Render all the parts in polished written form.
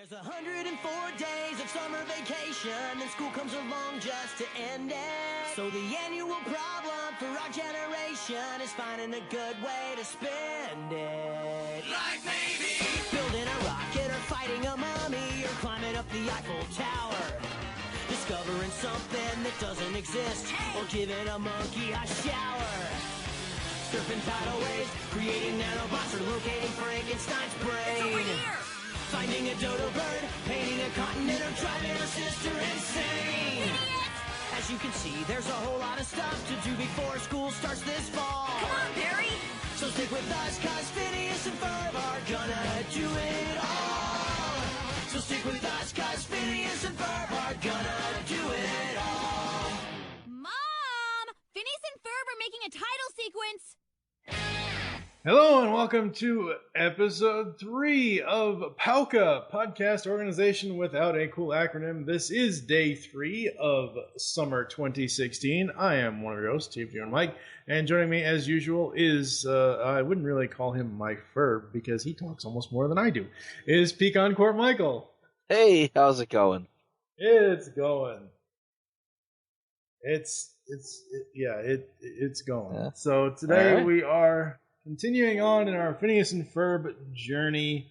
There's 104 days of summer vacation, and school comes along just to end it. So the annual problem for our generation is finding a good way to spend it. Like maybe building a rocket or fighting a mummy or climbing up the Eiffel Tower. Discovering something that doesn't exist or giving a monkey a shower. Surfing tidal waves, creating nanobots or locating Frankenstein's brain. It's over here! Finding a dodo bird, painting a continent, or driving a sister insane. As you can see, there's a whole lot of stuff to do before school starts this fall. Come on, Barry! So stick with us, cause Phineas and Ferb are gonna do it all. So stick with us, cause Phineas and Ferb are gonna do it all. Mom! Phineas and Ferb are making a title sequence! Hello and welcome to episode 3 of PALCA, Podcast Organization Without a Cool Acronym. This is day 3 of summer 2016. I am one of your hosts, TFG1Mike, and joining me as usual is, I wouldn't really call him my Ferb because he talks almost more than I do, is PecanCtMichael. Hey, how's it going? It's going. It's going. Yeah. So today Right. we are continuing on in our Phineas and Ferb journey.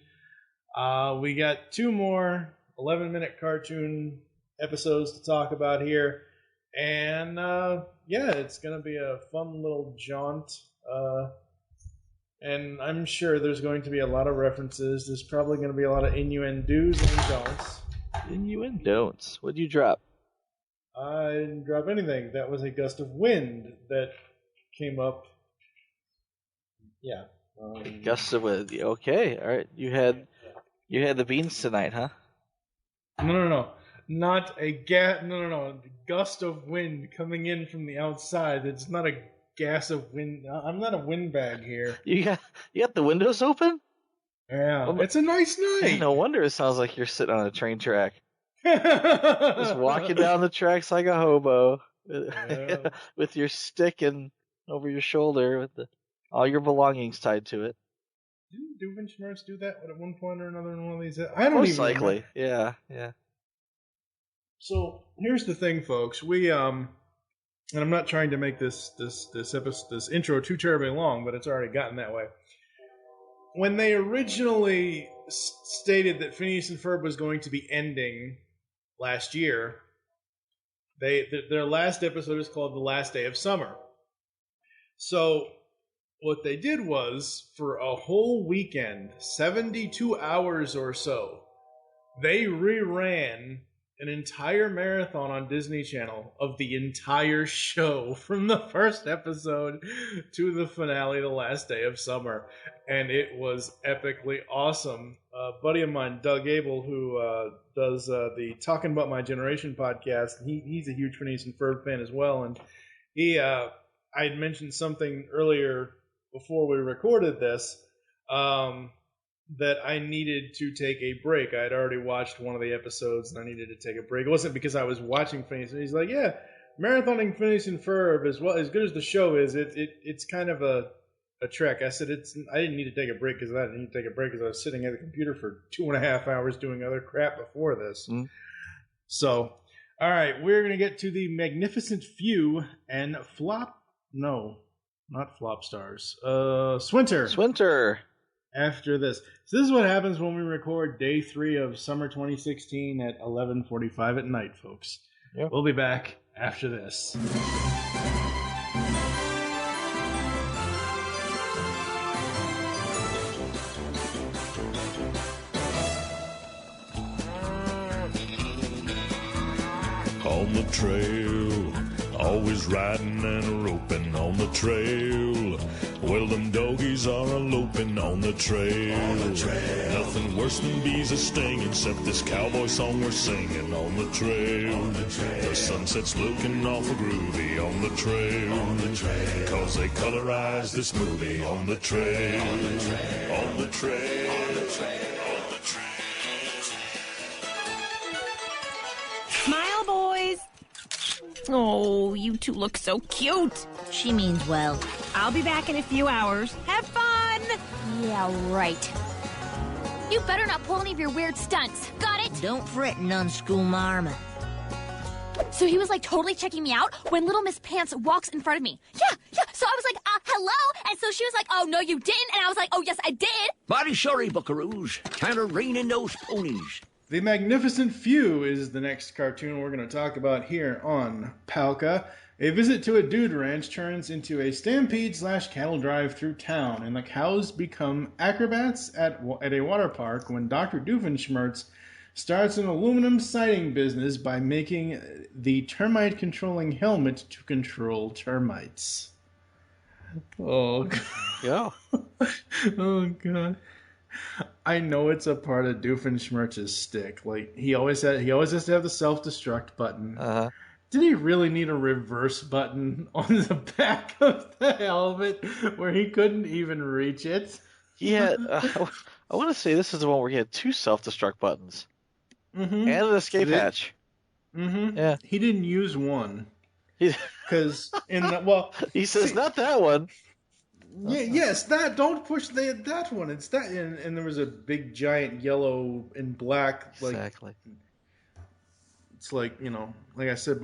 We got 2 more 11-minute cartoon episodes to talk about here. And, it's going to be a fun little jaunt. And I'm sure there's going to be a lot of references. There's probably going to be a lot of innuendos and don'ts. Innuendos. What'd you drop? I didn't drop anything. That was a gust of wind that came up. Yeah. Gust of wind. Okay, all right. You had the beans tonight, huh? No. Not a No. Gust of wind coming in from the outside. It's not a gas of wind. I'm not a windbag here. You got the windows open? Yeah. Well, it's a nice night. No wonder it sounds like you're sitting on a train track, just walking down the tracks like a hobo, Yeah. with your stick and over your shoulder with all your belongings tied to it. Didn't Doofenshmirtz do that at one point or another in one of these? I don't Most even likely, remember. yeah. So here's the thing, folks. We and I'm not trying to make this intro too terribly long, but it's already gotten that way. When they originally stated that Phineas and Ferb was going to be ending last year, their last episode is called The Last Day of Summer. So what they did was, for a whole weekend, 72 hours or so, they reran an entire marathon on Disney Channel of the entire show from the first episode to the finale, The Last Day of Summer. And it was epically awesome. A buddy of mine, Doug Abel, who does the Talking About My Generation podcast, he's a huge Phineas and Ferb fan as well. And I had mentioned something earlier before we recorded this, that I needed to take a break. I had already watched one of the episodes and I needed to take a break. It wasn't because I was watching Phineas. And he's like, yeah, marathoning Phineas and Ferb, as good as the show is, it's kind of a trek. I said, I didn't need to take a break because I didn't need to take a break because I was sitting at the computer for 2.5 hours doing other crap before this. Mm. So, all right, we're going to get to the Magnificent Few and not Flop Stars. Swinter. After this. So this is what happens when we record day 3 of summer 2016 at 11:45 at night, folks. Yep. We'll be back after this. On the trail, always riding and roping on the trail. Well, them doggies are eloping on the trail. Nothing worse than bees a-stinging, except this cowboy song we're singing on the trail. The sunset's looking awful groovy on the trail. Cause they colorized this movie on the trail. On the trail. Smile, boys! Oh, you two look so cute. She means well. I'll be back in a few hours. Have fun! Yeah, right. You better not pull any of your weird stunts. Got it? Don't fret, non-school marmot. So he was like totally checking me out when Little Miss Pants walks in front of me. Yeah. So I was like, hello? And so she was like, oh, no, you didn't. And I was like, oh, yes, I did. Body sorry, buckaroos. Time to rein in those ponies. The Magnificent Few is the next cartoon we're going to talk about here on Palka. A visit to a dude ranch turns into a stampede/cattle drive through town, and the cows become acrobats at a water park when Dr. Doofenshmirtz starts an aluminum siding business by making the termite-controlling helmet to control termites. Oh, God. Yeah. Oh, God. I know it's a part of Doofenshmirtz's stick. Like, he always has to have the self-destruct button. Uh-huh. Did he really need a reverse button on the back of the helmet where he couldn't even reach it? He had, I want to say this is the one where he had 2 self-destruct buttons. Mm-hmm. And an escape hatch. Mm-hmm. Yeah. He didn't use one. Because he says, not that one. Yeah, yes, don't push that one. It's that, and there was a big giant yellow and black, like, exactly. It's like, like I said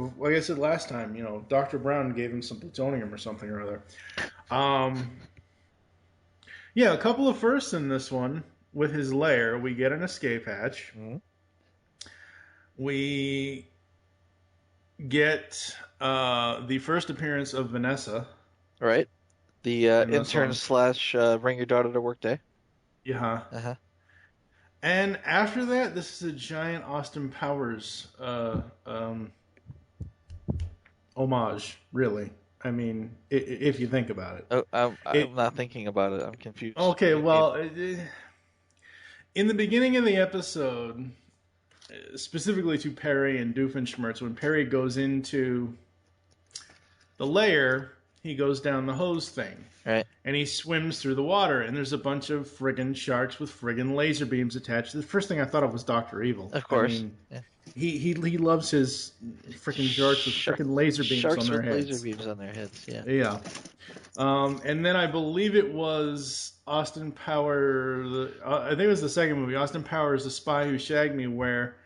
last time, Dr. Brown gave him some plutonium or something or other. Yeah, a couple of firsts in this one. With his lair, we get an escape hatch. Mm-hmm. We get the first appearance of Vanessa. Right. The intern / bring your daughter to work day. Yeah. Uh-huh. And after that, this is a giant Austin Powers homage, really. I mean, if you think about it. Oh, I'm not thinking about it. I'm confused. Okay, well, in the beginning of the episode, specifically to Perry and Doofenshmirtz, when Perry goes into the lair, he goes down the hose thing. Right. And he swims through the water, and there's a bunch of friggin' sharks with friggin' laser beams attached. The first thing I thought of was Dr. Evil. Of course. I mean, he loves his frickin' sharks with frickin' laser beams on their heads. Laser beams on their heads, yeah. Yeah. And then I believe it was Austin Powers, I think it was the second movie, Austin Powers, The Spy Who Shagged Me, where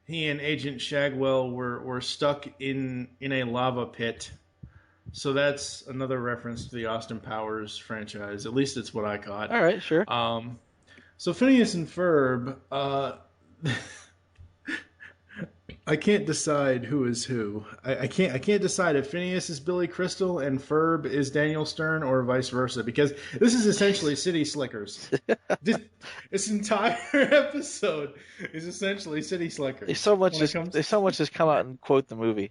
he and Agent Shagwell were stuck in a lava pit. So that's another reference to the Austin Powers franchise. At least it's what I caught. All right, sure. So Phineas and Ferb, I can't decide who is who. I can't decide if Phineas is Billy Crystal and Ferb is Daniel Stern or vice versa, because this is essentially City Slickers. This entire episode is essentially City Slickers. They so much just come out and quote the movie.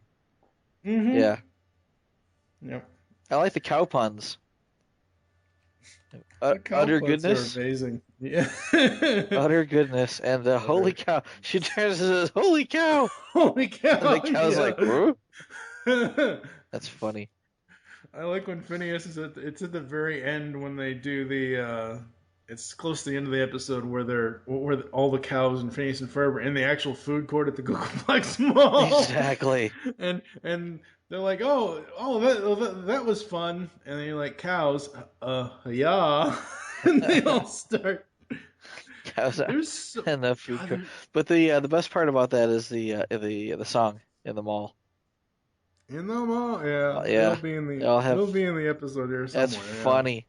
Mm-hmm. Yeah. Yep. I like the cow puns. Utter goodness. Are amazing. Yeah. Utter goodness. And holy cow. She turns and says, holy cow. Holy cow. And the cow's like, whoa. That's funny. I like when Phineas is it's at the very end when they do the it's close to the end of the episode where all the cows and Phineas and Ferb are in the actual food court at the Googleplex Mall. Exactly. And they're like, oh, that was fun. And then you're like, cows, yeah. And they all start. Cows are in the food court. But the best part about that is the song in the mall. In the mall, yeah. Yeah. It'll be in the episode here somewhere. That's funny.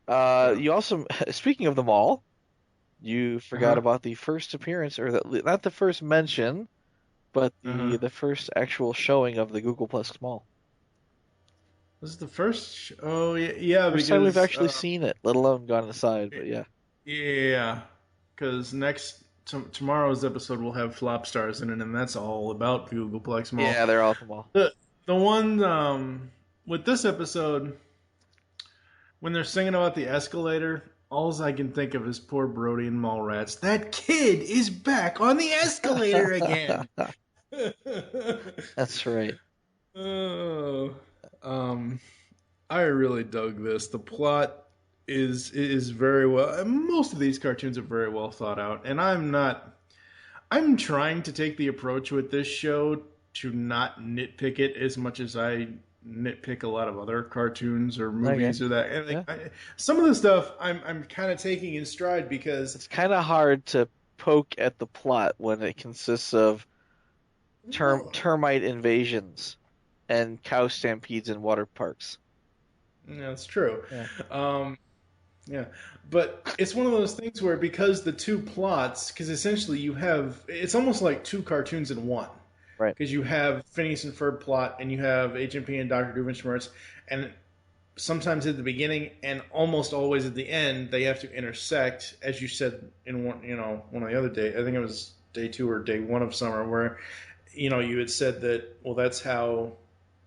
You also, speaking of the mall, you forgot about the first appearance, or not the first mention, but the first actual showing of the Googleplex Mall. This is the first? Oh, yeah. First time we've actually seen it, let alone gone inside, but yeah. Yeah, because tomorrow's episode will have flop stars in it, and that's all about the Googleplex Mall. Yeah, they're all at the mall. The one with this episode, when they're singing about the escalator, all I can think of is poor Brody and Mallrats. That kid is back on the escalator again. That's right. Oh, I really dug this. The plot is very well. Most of these cartoons are very well thought out, and I'm trying to take the approach with this show to not nitpick it as much as I nitpick a lot of other cartoons or movies or that. And some of the stuff I'm kind of taking in stride because it's kind of hard to poke at the plot when it consists of termite invasions and cow stampedes in water parks. Yeah, that's true. Yeah. Yeah, but it's one of those things where because the two plots, because essentially it's almost like two cartoons in one. Right. Because you have Phineas and Ferb plot, and you have Agent P and Dr. Doofenshmirtz, and sometimes at the beginning and almost always at the end, they have to intersect, as you said in one of the other days. I think it was day 2 or day 1 of summer, where you had said that, well, that's how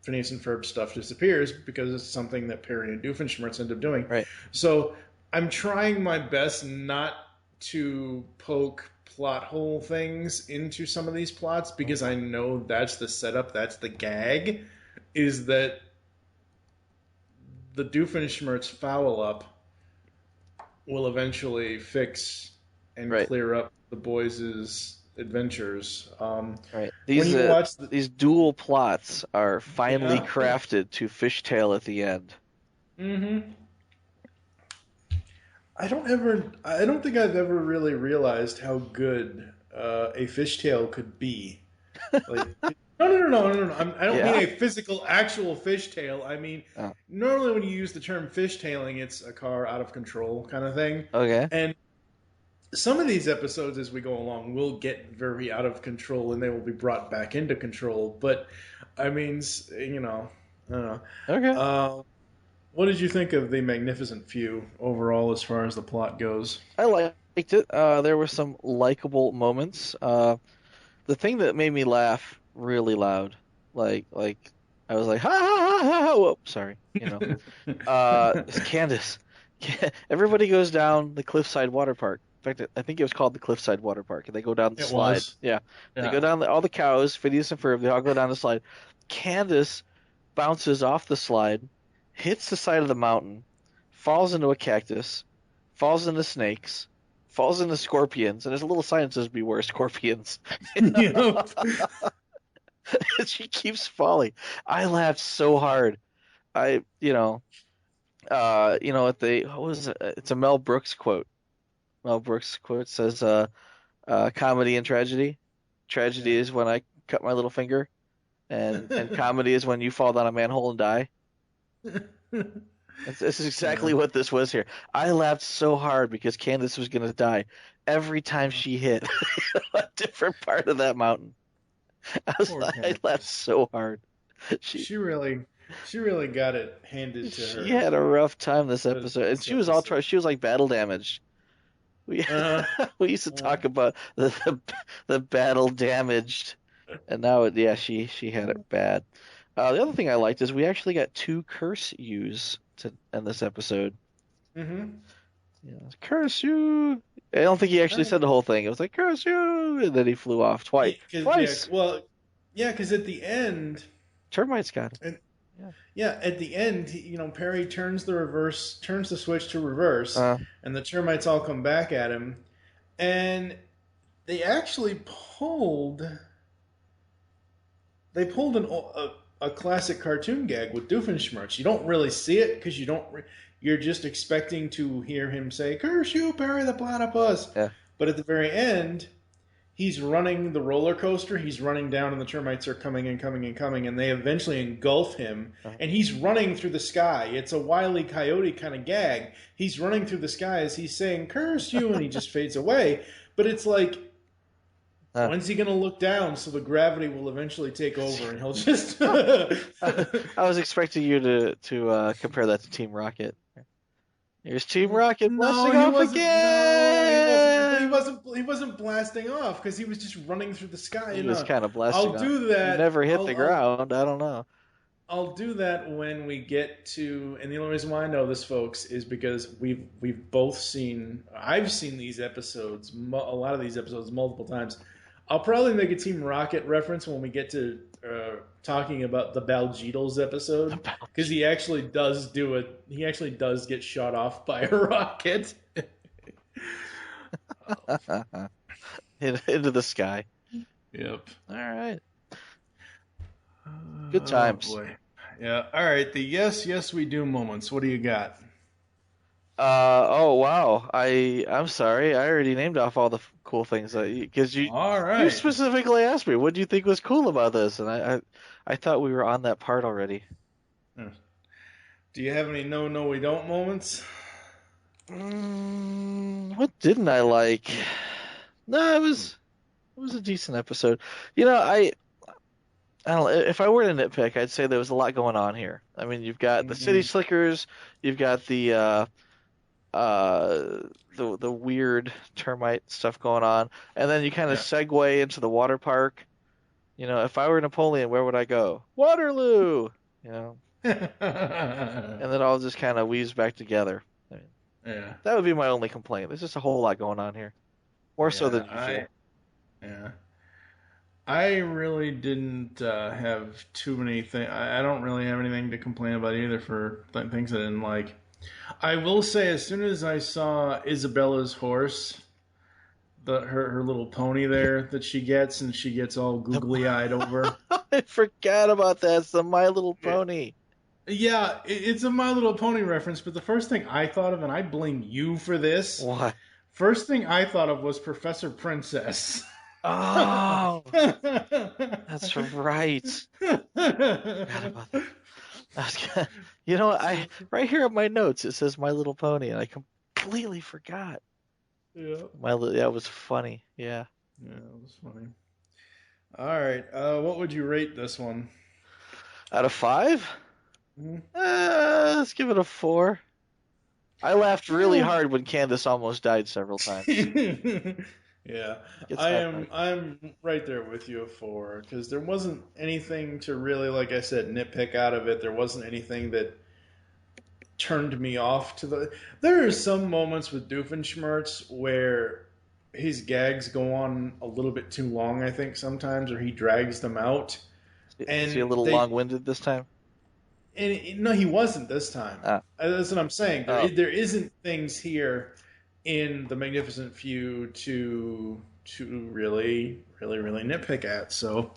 Phineas and Ferb stuff disappears, because it's something that Perry and Doofenshmirtz end up doing. Right. So I'm trying my best not to poke plot hole things into some of these plots, because I know that's the setup, that's the gag, is that the Doofenshmirtz foul-up will eventually fix and clear up the boys' adventures. Right. These dual plots are finely crafted to fishtail at the end. Mm-hmm. I don't think I've ever really realized how good a fishtail could be. Like, no. I don't mean a physical, actual fishtail. I mean, normally when you use the term fishtailing, it's a car out of control kind of thing. Okay. And some of these episodes, as we go along, will get very out of control, and they will be brought back into control. But, I mean, I don't know. Okay. What did you think of the Magnificent Few overall, as far as the plot goes? I liked it. There were some likable moments. The thing that made me laugh really loud, like I was like, ha ha ha ha. Whoa, sorry. It's Candace. Everybody goes down the Cliffside Water Park. In fact, I think it was called the Cliffside Water Park, and they go down the slide. Yeah. They go down all the cows, Phineas and Ferb. They all go down the slide. Candace bounces off the slide, hits the side of the mountain, falls into a cactus, falls into snakes, falls into scorpions, and there's a little sign that says "Beware scorpions." She keeps falling. I laughed so hard. What was it? It's a Mel Brooks quote. Mel Brooks quote says, "Comedy and tragedy. Tragedy is when I cut my little finger, and comedy is when you fall down a manhole and die." This is exactly what this was here. I laughed so hard because Candace was going to die every time she hit a different part of that mountain. I laughed so hard. She really got it handed to her. She had a rough time this episode, and she was she was like battle damaged. We used to talk about the battle damaged, and now she had it bad. The other thing I liked is we actually got 2 curse yous in this episode. Mm-hmm. Curse you! I don't think he actually said the whole thing. It was like, curse you! And then he flew off twice. Because at the end... Termites got him. At the end, Perry turns the switch to reverse, and the termites all come back at him. And they actually pulled a classic cartoon gag with Doofenshmirtz. You don't really see it because you're just expecting to hear him say, "Curse you, Perry the Platypus." Yeah. But at the very end, he's running the roller coaster. He's running down, and the termites are coming and coming and coming, and they eventually engulf him. And he's running through the sky. It's a Wile E. Coyote kind of gag. He's running through the sky as he's saying, "Curse you," and he just fades away. But it's like, when's he going to look down so the gravity will eventually take over and he'll just... I was expecting you to compare that to Team Rocket. Here's Team Rocket blasting off again! No, he wasn't blasting off because he was just running through the sky. He was kind of blasting off. I'll do that. He never hit the ground. I don't know. I'll do that when we get to... And the only reason why I know this, folks, is because we've both seen... I've seen these episodes, a lot of these episodes, multiple times. I'll probably make a Team Rocket reference when we get to talking about the Baljeetles episode, because he actually does do it. He actually does get shot off by a rocket into the sky. Yep. All right. Good times. Oh boy. Yeah. All right. The yes we do moments. What do you got? Oh wow. I'm sorry. I already named off all the cool things because you All you right. specifically asked me what do you think was cool about this, and I thought we were on that part already. Do you have any no we don't moments? What didn't I like? No, it was a decent episode. You know, I don't know, if I were to nitpick, I'd say there was a lot going on here. I mean, you've got the city slickers, you've got the weird termite stuff going on, and then you kind of segue into the water park. You know, if I were Napoleon, where would I go? Waterloo. You know, and then it all just kind of weaves back together. I mean, Yeah. that would be my only complaint. There's just a whole lot going on here, more so than usual. I really didn't have too many things. I don't really have anything to complain about either for things I didn't like. I will say, as soon as I saw Isabella's horse, her little pony there that she gets, and she gets all googly-eyed over. I forgot about that. It's the My Little Pony. Yeah, it's a My Little Pony reference, but the first thing I thought of, and I blame you for this. What? First thing I thought of was Professor Princess. Oh, that's right. Forgot about that. You know, right here on my notes it says My Little Pony, and I completely forgot. Yeah. That was funny. Yeah. Yeah, it was funny. All right. What would you rate this one? Out of 5? Let's give it a 4. I laughed really hard when Candace almost died several times. Yeah, I'm right there with you, a 4, because there wasn't anything to really, like I said, nitpick out of it. There wasn't anything that turned me off to the. There are some moments with Doofenshmirtz where his gags go on a little bit too long, I think, sometimes, or he drags them out. Is he a little long-winded this time? No, he wasn't this time. That's what I'm saying. There isn't things here in the Magnificent Few to really nitpick at. So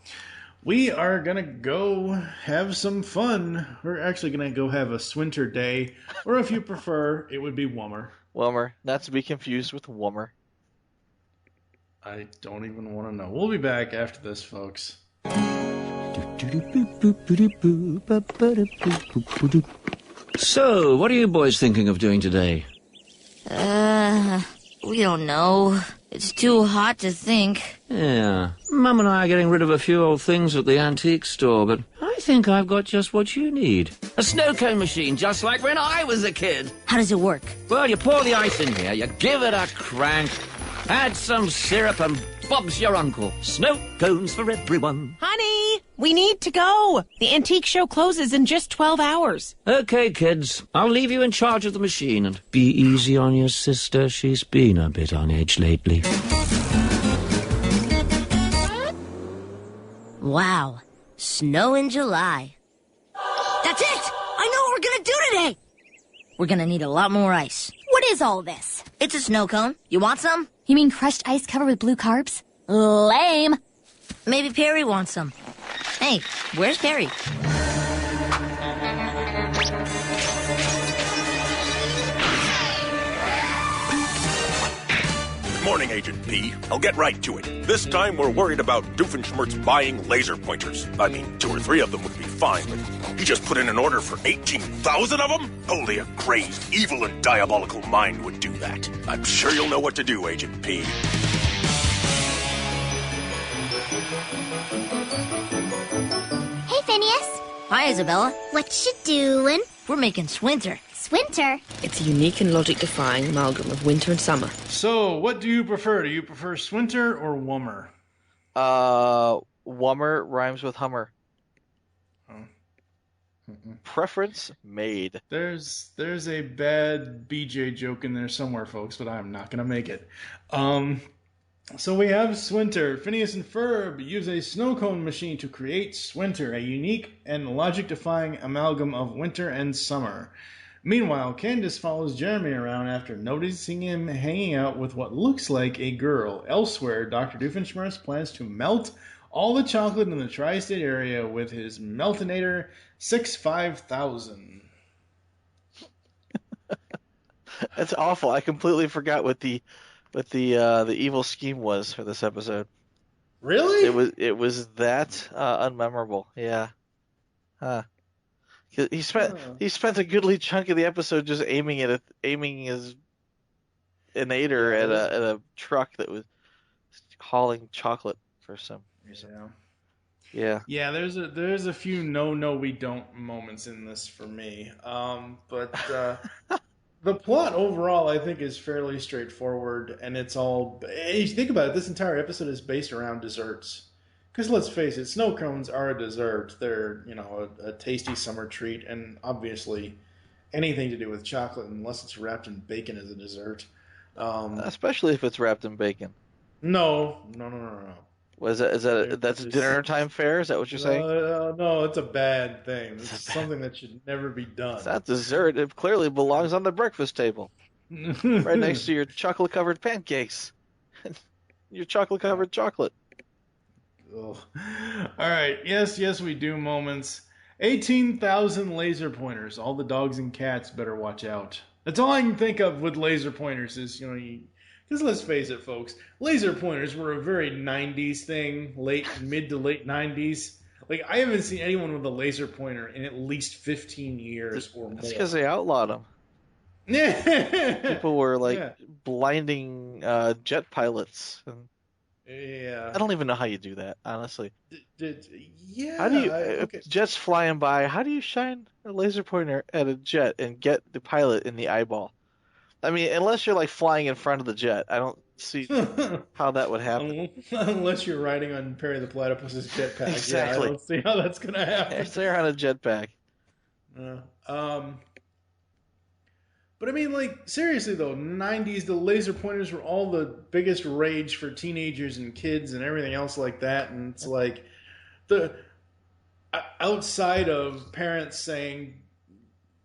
we are gonna go have some fun. We're actually gonna go have a Swinter day, or if you prefer, it would be Wummer. Wummer, not to be confused with Wummer. I don't even want to know. We'll be back after this, folks. So, what are you boys thinking of doing today? We don't know. It's too hot to think. Yeah, Mum and I are getting rid of a few old things at the antique store, but I think I've got just what you need. A snow cone machine, just like when I was a kid. How does it work? Well, you pour the ice in here, you give it a crank, add some syrup, and Bob's your uncle. Snow cones for everyone. Honey, we need to go. The antique show closes in just 12 hours. Okay, kids, I'll leave you in charge of the machine, and be easy on your sister. She's been a bit on edge lately. Wow. Snow in July. That's it! I know what we're gonna do today! We're gonna need a lot more ice. What is all this? It's a snow cone. You want some? You mean crushed ice covered with blue carbs? Lame. Maybe Perry wants some. Hey, where's Perry? Morning, Agent P. I'll get right to it. This time we're worried about Doofenshmirtz buying laser pointers. I mean, 2 or 3 of them would be fine, but he just put in an order for 18,000 of them? Only a crazed, evil, and diabolical mind would do that. I'm sure you'll know what to do, Agent P. Hey, Phineas. Hi, Isabella. What you doing? We're making Swinter. Swinter? It's a unique and logic-defying amalgam of winter and summer. So, what do you prefer? Do you prefer Swinter or Wummer? Wummer rhymes with Hummer. Preference made. There's a bad BJ joke in there somewhere, folks, but I'm not going to make it. So we have Swinter. Phineas and Ferb use a snow cone machine to create Swinter, a unique and logic-defying amalgam of winter and summer. Meanwhile, Candace follows Jeremy around after noticing him hanging out with what looks like a girl. Elsewhere, Dr. Doofenshmirtz plans to melt all the chocolate in the tri-state area with his Meltinator 65000. That's awful. I completely forgot what the evil scheme was for this episode. Really? It was that unmemorable. Yeah. Huh. He spent a goodly chunk of the episode just aiming his inator at a truck that was hauling chocolate for some reason. Yeah. Yeah, there's a few no we don't moments in this for me. But the plot overall I think is fairly straightforward, and it's all, if you think about it, this entire episode is based around desserts. Because let's face it, snow cones are a dessert. They're, a tasty summer treat, and obviously anything to do with chocolate, unless it's wrapped in bacon, is a dessert. Especially if it's wrapped in bacon. No. That's dinner time fare? Is that what you're saying? No, it's a bad thing. It's something that should never be done. It's not dessert. It clearly belongs on the breakfast table. Right next to your chocolate-covered pancakes. Your chocolate-covered chocolate. Ugh. All right. Yes, we do moments. 18,000 laser pointers. All the dogs and cats better watch out. That's all I can think of with laser pointers is, because let's face it, folks, laser pointers were a very 90s thing, mid to late 90s. Like, I haven't seen anyone with a laser pointer in at least 15 years or more. That's because they outlawed them. Yeah. People were, blinding jet pilots. Yeah. I don't even know how you do that, honestly. Yeah. How do you, jets flying by, how do you shine a laser pointer at a jet and get the pilot in the eyeball? I mean, unless you're flying in front of the jet, I don't see how that would happen. Unless you're riding on Perry the Platypus's jetpack. Exactly. Yeah, I don't see how that's going to happen. If they're on a jetpack. But I mean, seriously though, 90s, the laser pointers were all the biggest rage for teenagers and kids and everything else like that. And it's outside of parents saying,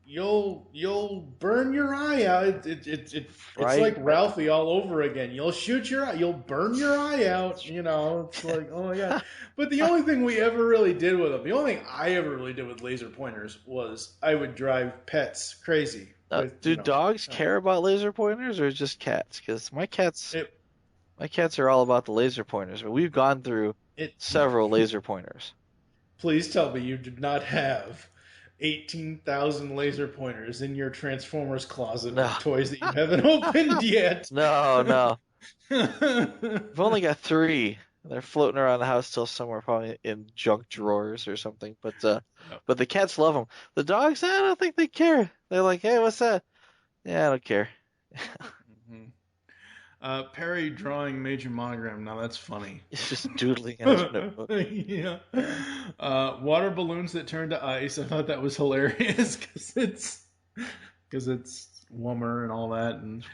you'll burn your eye out. It's like Ralphie all over again. You'll shoot your eye. You'll burn your eye out. It's like, oh my God. But the only thing we ever really did with them, the only thing I ever really did with laser pointers was I would drive pets crazy. Do dogs care about laser pointers or just cats? Because my cats are all about the laser pointers. But we've gone through several laser pointers. Please tell me you did not have 18,000 laser pointers in your Transformers closet of toys that you haven't opened yet. No. I've only got 3. They're floating around the house still somewhere, probably in junk drawers or something. But the cats love them. The dogs, I don't think they care. They're like, hey, what's that? Yeah, I don't care. Perry drawing Major Monogram. Now that's funny. It's just doodling in his notebook. Yeah. Water balloons that turn to ice. I thought that was hilarious because it's warmer and all that. And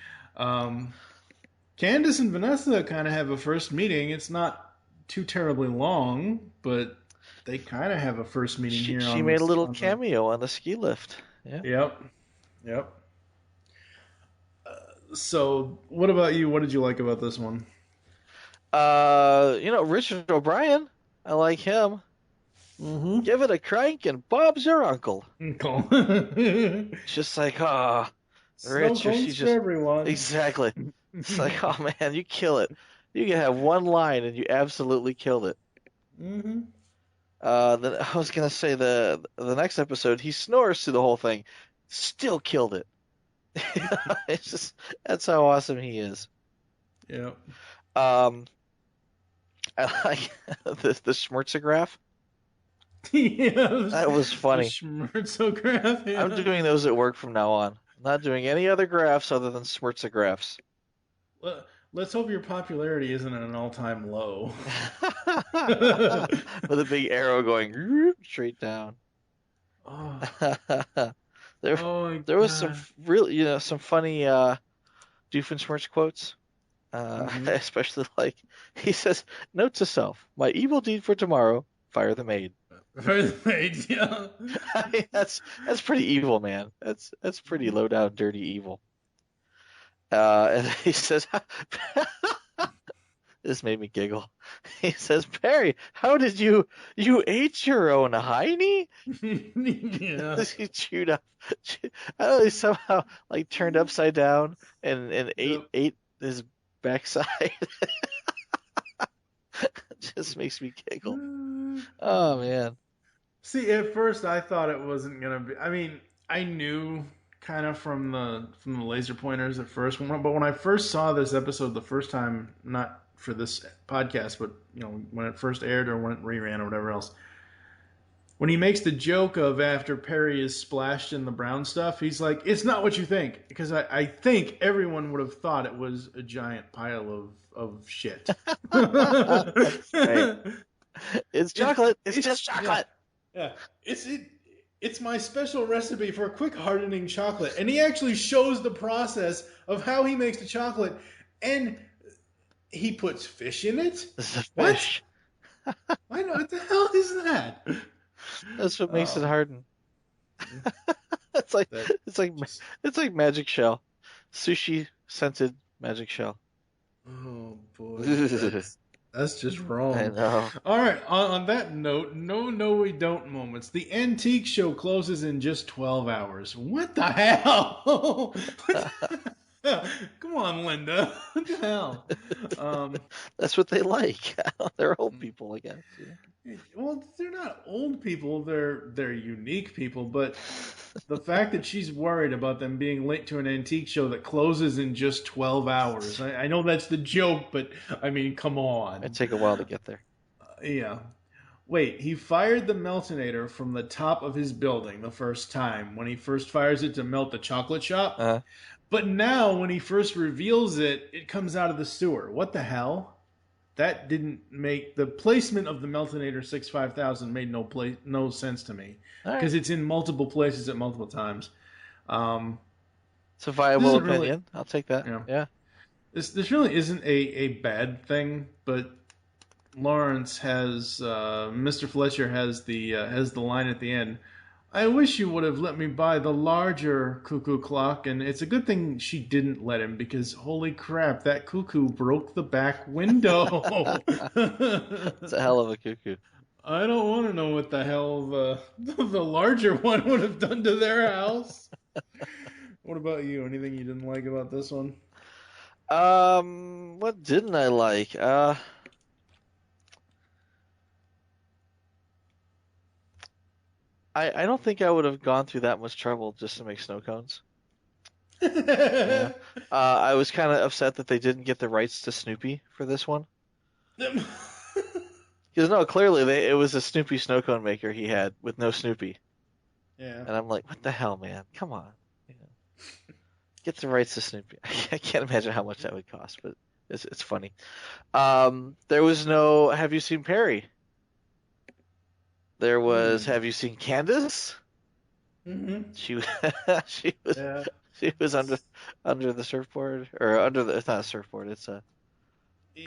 Candace and Vanessa kind of have a first meeting. It's not too terribly long, but they kind of have a first meeting here. She made a little cameo on the ski lift. Yeah. Yep. So, what about you? What did you like about this one? Richard O'Brien. I like him. Mm-hmm. Give it a crank and Bob's your uncle. It's just like, Rich, she's just everyone. Exactly. It's like, oh man, you kill it. You can have one line and you absolutely killed it. Mm-hmm. Then I was gonna say the next episode, he snores through the whole thing, still killed it. It's just, that's how awesome he is. Yeah. I like the Schmertzograph. Yeah, that was funny. The Schmertzograph. Yeah. I'm doing those at work from now on. I'm not doing any other graphs other than Schmertzographs. Let's hope your popularity isn't at an all-time low. With a big arrow going straight down. Oh. There was some really, some funny Doofenshmirtz quotes. Especially he says, "Note to self: my evil deed for tomorrow: fire the maid." Fire the maid, yeah. I mean, that's pretty evil, man. That's pretty low down, dirty evil. And he says, This made me giggle. He says, Perry, how did you ate your own hiney? Yeah. He chewed up. I don't know, he somehow like turned upside down and ate his backside. Just makes me giggle. Oh man. See, at first I thought it wasn't gonna be. I mean, I knew kind of from the laser pointers at first, but when I first saw this episode the first time, not for this podcast, but when it first aired or when it reran or whatever else, when he makes the joke of after Perry is splashed in the brown stuff, he's like, "It's not what you think," because I think everyone would have thought it was a giant pile of shit. Right. It's chocolate. It's just chocolate. Yeah. It's my special recipe for quick hardening chocolate. And he actually shows the process of how he makes the chocolate. And he puts fish in it? This is a fish. I know. What the hell is that? That's what makes it harden. It's like magic shell. Sushi scented magic shell. Oh boy. That's just wrong. I know. All right. On that note, no, we don't moments. The antique show closes in just 12 hours. What the hell? Come on, Linda. What the hell? That's what they like. They're old people, I guess. Yeah. Well, they're not old people. They're unique people. But the fact that she's worried about them being late to an antique show that closes in just 12 hours. I know that's the joke, but I mean, come on. It'd take a while to get there. Yeah. Wait, he fired the meltonator from the top of his building the first time when he first fires it to melt the chocolate shop. Uh-huh. But now when he first reveals it, it comes out of the sewer. What the hell? That didn't make the placement of the Meltonator 65000 made no sense to me because it's in multiple places at multiple times. It's a viable opinion. Really, I'll take that. Yeah. This really isn't a bad thing, but Lawrence has Mr. Fletcher has the line at the end. I wish you would have let me buy the larger cuckoo clock, and it's a good thing she didn't let him because holy crap, that cuckoo broke the back window. It's a hell of a cuckoo. I don't want to know what the hell the larger one would have done to their house. What about you? Anything you didn't like about this one? What didn't I like? I don't think I would have gone through that much trouble just to make snow cones. Yeah. I was kind of upset that they didn't get the rights to Snoopy for this one. Because no, clearly it was a Snoopy snow cone maker he had with no Snoopy. Yeah. And I'm like, what the hell, man? Come on. Get the rights to Snoopy. I can't imagine how much that would cost, but it's funny. There was no Have You Seen Perry? There was Have You Seen Candace? Mm-hmm. She was under the surfboard or under the it's not a surfboard, it's a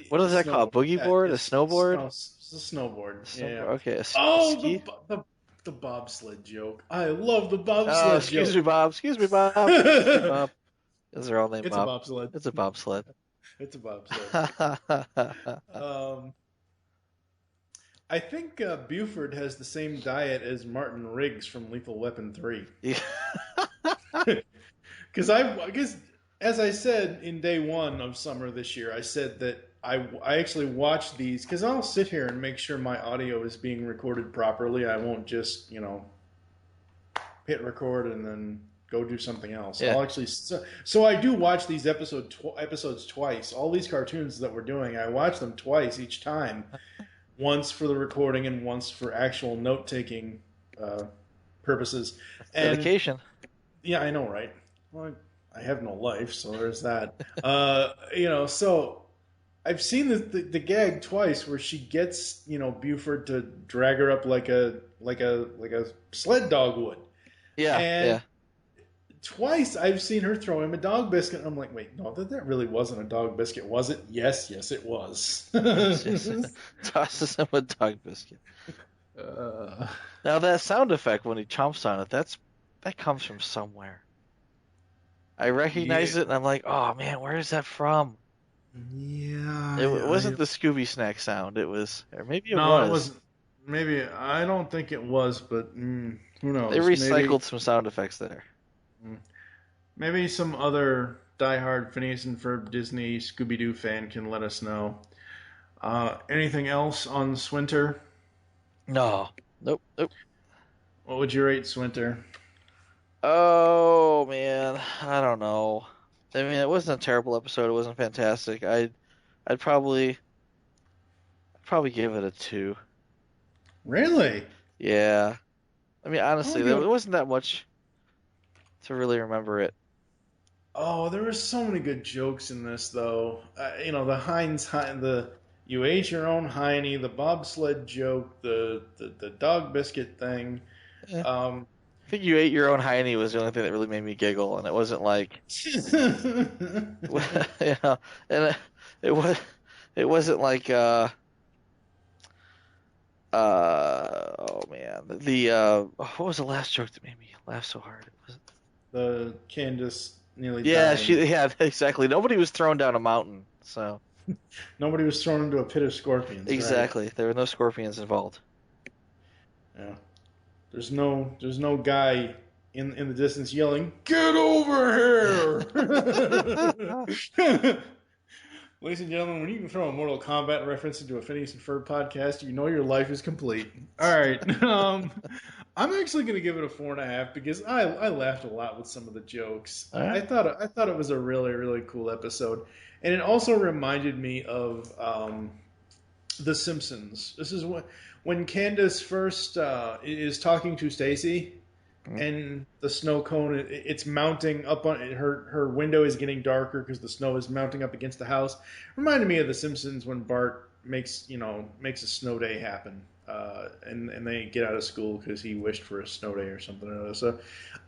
what is that called? Boogie board? A snowboard? It's a snowboard. Yeah. Okay. The bobsled joke. I love the bobsled excuse joke. me, Bob. Excuse me, Bob. Excuse me, Bob. Those are all named It's Bob. a bobsled. It's a bobsled. It's a bobsled. I think Buford has the same diet as Martin Riggs from Lethal Weapon 3. Because as I said in day one of summer this year, I said that I actually watch these because I'll sit here and make sure my audio is being recorded properly. I won't just, hit record and then go do something else. Yeah. I'll actually so I do watch these episodes twice. All these cartoons that we're doing, I watch them twice each time. Once for the recording and once for actual note-taking purposes. And, dedication. Yeah, I know, right? Well, I have no life, so there's that. So I've seen the gag twice where she gets, Buford to drag her up like a sled dog would. Yeah, and twice I've seen her throw him a dog biscuit. I'm like, wait, no, that really wasn't a dog biscuit, was it? Yes, it was. Tosses him a dog biscuit. Now that sound effect when he chomps on it, that comes from somewhere. I recognize it, and I'm like, oh man, where is that from? Yeah. It wasn't the Scooby snack sound. It was, or maybe it was. No, it wasn't. Maybe, I don't think it was, but who knows? They recycled some sound effects there. Maybe some other diehard Phineas and Ferb Disney Scooby-Doo fan can let us know. Anything else on Swinter? No. Nope. What would you rate Swinter? Oh, man. I don't know. I mean, it wasn't a terrible episode. It wasn't fantastic. I'd probably give it a 2. Really? Yeah. I mean, honestly, there wasn't that much to really remember it. Oh, there were so many good jokes in this, though. The Heinz, you ate your own Heine, the bobsled joke, the dog biscuit thing. I think you ate your own Heine was the only thing that really made me giggle, and it wasn't like, and it wasn't like, oh man, what was the last joke that made me laugh so hard? The Candace nearly dying. Yeah, exactly. Nobody was thrown down a mountain, so. Nobody was thrown into a pit of scorpions. Exactly. Right? There were no scorpions involved. Yeah. There's no guy in the distance yelling, "Get over here!" Ladies and gentlemen, when you can throw a Mortal Kombat reference into a Phineas and Ferb podcast, you know your life is complete. All right. I'm actually going to give it a 4.5 because I laughed a lot with some of the jokes. Right. I thought it was a really, really cool episode. And it also reminded me of The Simpsons. This is when Candace first is talking to Stacy, and the snow cone, it's mounting up on her window is getting darker because the snow is mounting up against the house. Reminded me of The Simpsons when Bart makes a snow day happen, and they get out of school because he wished for a snow day or something or other. So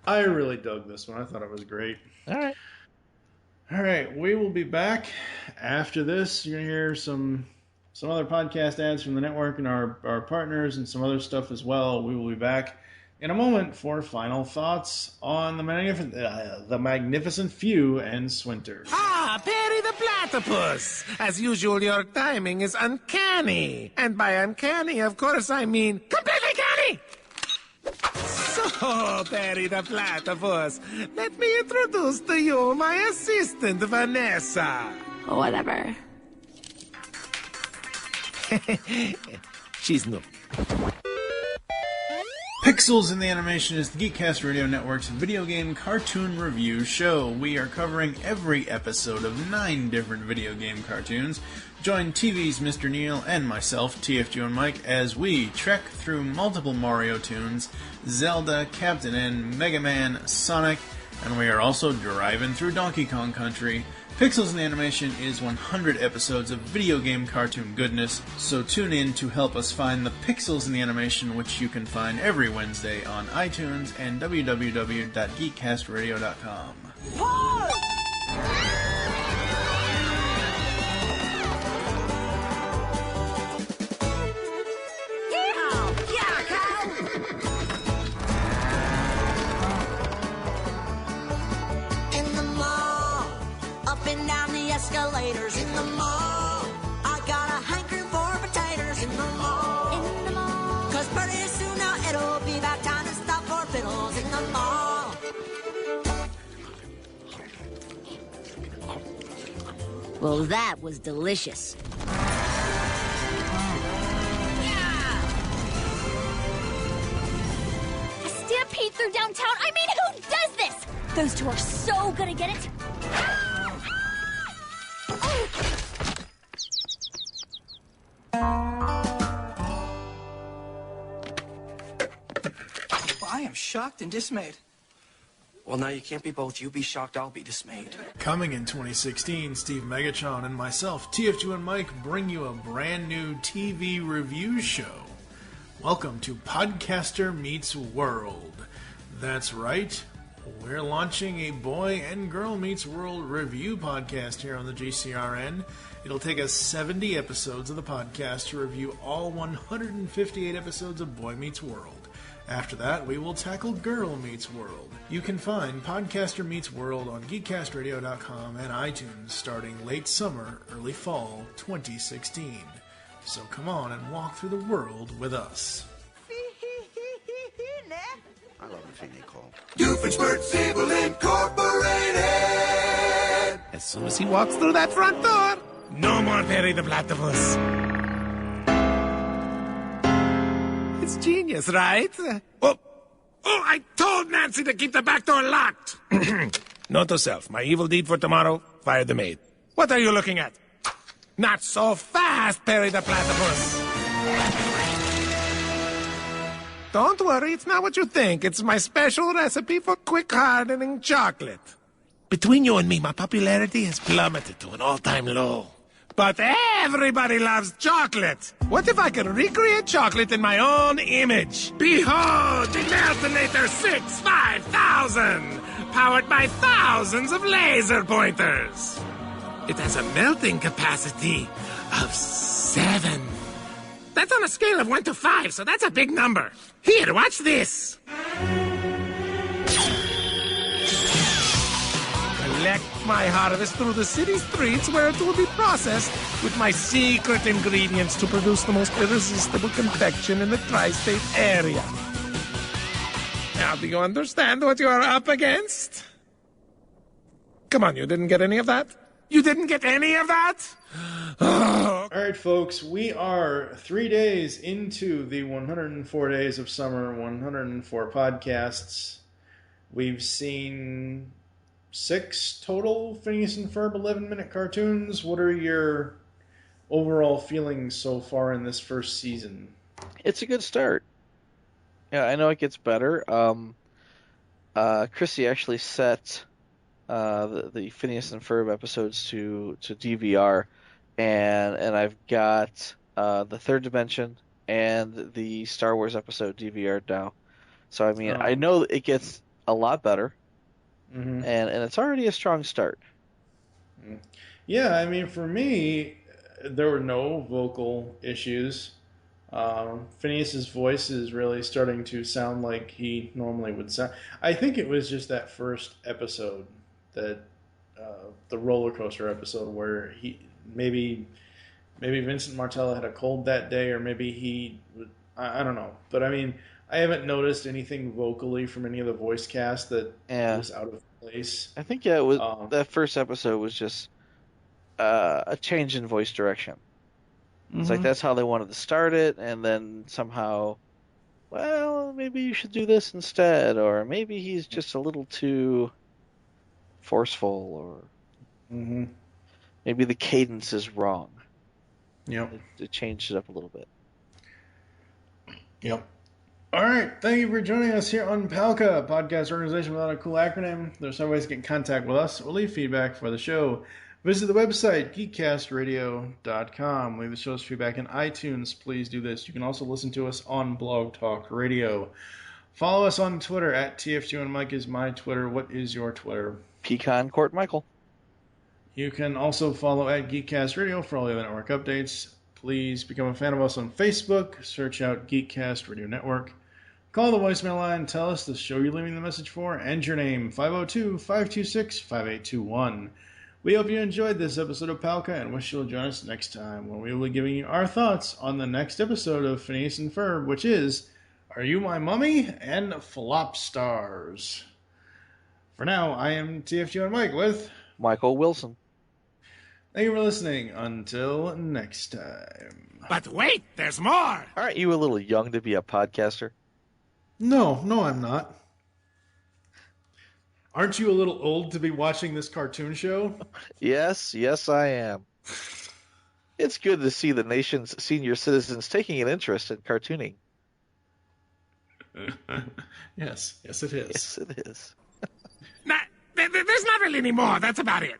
I really dug this one. I thought it was great. All right, we will be back after this. You're gonna hear some other podcast ads from the network and our partners and some other stuff as well. We will be back in a moment for final thoughts on the Magnificent Few and Swinter. Ah, Perry the Platypus! As usual, your timing is uncanny. And by uncanny, of course, I mean completely canny! So, Perry the Platypus, let me introduce to you my assistant, Vanessa. Whatever. She's new. Pixels in the Animation is the Geekcast Radio Network's video game cartoon review show. We are covering every episode of 9 different video game cartoons. Join TV's Mr. Neil and myself, TFG1Mike, as we trek through multiple Mario tunes, Zelda, Captain N, Mega Man, Sonic, and we are also driving through Donkey Kong Country. Pixels in the Animation is 100 episodes of video game cartoon goodness, so tune in to help us find the Pixels in the Animation, which you can find every Wednesday on iTunes and www.geekcastradio.com. Escalators in the mall. I got a hankering for potatoes in the mall. In the mall. 'Cause pretty soon now it'll be about time to stop for fiddles in the mall. Well, that was delicious. A stampede through downtown? I mean, who does this? Those two are so gonna get it. I am shocked and dismayed. Well, now you can't be both. You be shocked, I'll be dismayed. Coming in 2016, Steve Megatron and myself, TFG1Mike, bring you a brand new TV review show. Welcome to Podcaster Meets World. That's right, we're launching a Boy and Girl Meets World review podcast here on the GCRN. It'll take us 70 episodes of the podcast to review all 158 episodes of Boy Meets World. After that, we will tackle Girl Meets World. You can find Podcaster Meets World on GeekCastRadio.com and iTunes starting late summer, early fall 2016. So come on and walk through the world with us. I love the thing they call Doofenshmirtz Evil Incorporated. As soon as he walks through that front door, no more Perry the Platypus. It's genius, right? Oh, I told Nancy to keep the back door locked. Note to self, my evil deed for tomorrow, fire the maid. What are you looking at? Not so fast, Perry the Platypus. Don't worry, it's not what you think. It's my special recipe for quick hardening chocolate. Between you and me, my popularity has plummeted to an all-time low. But everybody loves chocolate. What if I could recreate chocolate in my own image? Behold, the Meltonator 5000, powered by thousands of laser pointers. It has a melting capacity of 7. That's on a scale of 1 to 5, so that's a big number. Here, watch this. Collect my harvest through the city streets where it will be processed with my secret ingredients to produce the most irresistible confection in the tri-state area. Now, do you understand what you are up against? Come on, you didn't get any of that? You didn't get any of that? All right, folks, we are 3 days into the 104 Days of Summer, 104 podcasts. We've seen 6 total Phineas and Ferb 11-minute cartoons. What are your overall feelings so far in this first season? It's a good start. Yeah, I know it gets better. Chrissy actually set the Phineas and Ferb episodes to DVR, and I've got the Third Dimension and the Star Wars episode DVR'd now. So I mean, I know it gets a lot better, and it's already a strong start. Yeah, I mean, for me, there were no vocal issues. Phineas's voice is really starting to sound like he normally would sound. I think it was just that first episode, that the roller coaster episode, where he maybe Vincent Martella had a cold that day, or maybe I don't know. But I mean, I haven't noticed anything vocally from any of the voice cast that was out of place. I think it was that first episode was just a change in voice direction. It's like that's how they wanted to start it, and then somehow, well, maybe you should do this instead, or maybe he's just a little too forceful, or maybe the cadence is wrong. Yep. It changed it up a little bit. Yep. All right. Thank you for joining us here on PALCA, podcast organization without a cool acronym. There's some ways to get in contact with us or leave feedback for the show. Visit the website, geekcastradio.com. Leave the show's feedback in iTunes. Please do this. You can also listen to us on Blog Talk Radio. Follow us on Twitter at TFG1Mike is my Twitter. What is your Twitter? PecanCtMichael. You can also follow at Geekcast Radio for all the other network updates. Please become a fan of us on Facebook. Search out Geekcast Radio Network. Call the voicemail line. Tell us the show you're leaving the message for and your name, 502-526-5821. We hope you enjoyed this episode of PALCA and wish you'll join us next time when we will be giving you our thoughts on the next episode of Phineas and Ferb, which is Are You My Mummy? And Flop Stars. For now, I am TFG1Mike with Michael Wilson. Thank you for listening. Until next time. But wait, there's more! Aren't you a little young to be a podcaster? No, I'm not. Aren't you a little old to be watching this cartoon show? Yes, I am. It's good to see the nation's senior citizens taking an interest in cartooning. Yes, it is. Yes, it is. There's not really any more. That's about it.